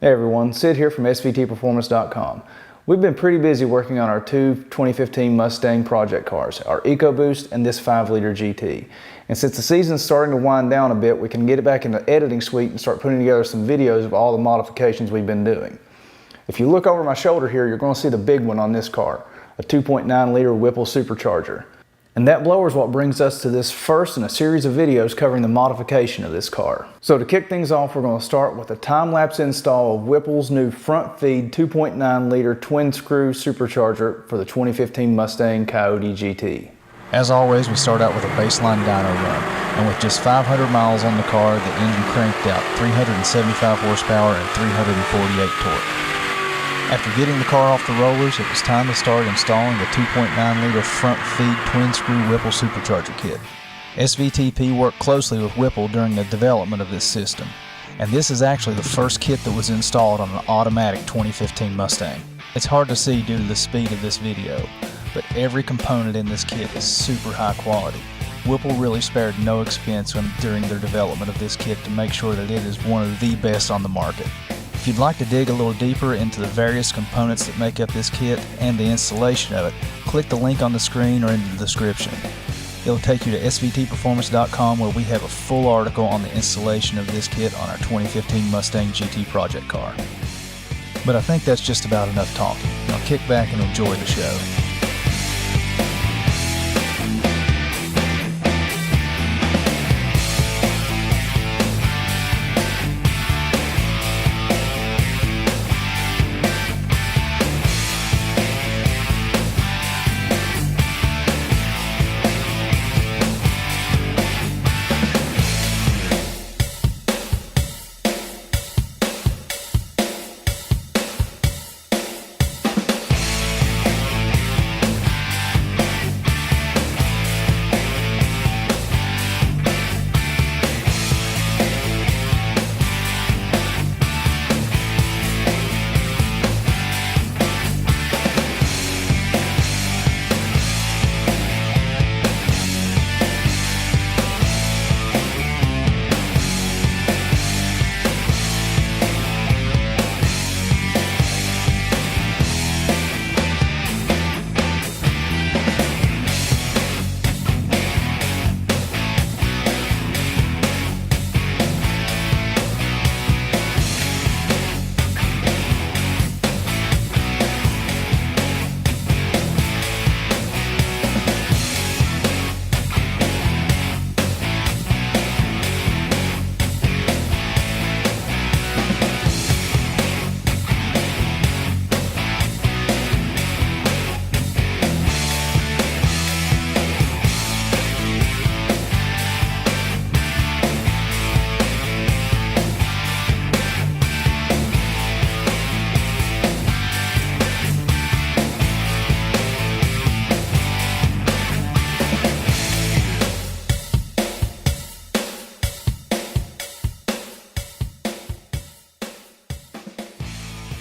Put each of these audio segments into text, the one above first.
Hey everyone, Sid here from svtperformance.com. We've been pretty busy working on our two 2015 Mustang project cars, our EcoBoost and this 5-liter GT. And since the season's starting to wind down a bit, we can get it back in the editing suite and start putting together some videos of all the modifications we've been doing. If you look over my shoulder here, you're going to see the big one on this car, a 2.9-liter Whipple Supercharger. And that blower is what brings us to this first in a series of videos covering the modification of this car. So to kick things off, we're going to start with a time-lapse install of Whipple's new front-feed 2.9-liter twin-screw supercharger for the 2015 Mustang Coyote GT. As always, we start out with a baseline dyno run, and with just 500 miles on the car, the engine cranked out 375 horsepower and 348 torque. After getting the car off the rollers, it was time to start installing the 2.9-liter front-feed twin-screw Whipple supercharger kit. SVTP worked closely with Whipple during the development of this system, and this is actually the first kit that was installed on an automatic 2015 Mustang. It's hard to see due to the speed of this video, but every component in this kit is super high quality. Whipple really spared no expense during their development of this kit to make sure that it is one of the best on the market. If you'd like to dig a little deeper into the various components that make up this kit and the installation of it, click the link on the screen or in the description. It'll take you to svtperformance.com where we have a full article on the installation of this kit on our 2015 Mustang GT project car. But I think that's just about enough talking. Now kick back and enjoy the show.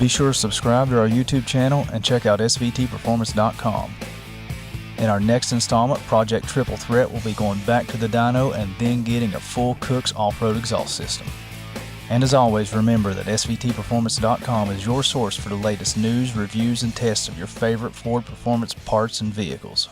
Be sure to subscribe to our YouTube channel and check out svtperformance.com. In our next installment, Project Triple Threat will be going back to the dyno and then getting a full Cook's off-road exhaust system. And as always, remember that svtperformance.com is your source for the latest news, reviews, and tests of your favorite Ford performance parts and vehicles.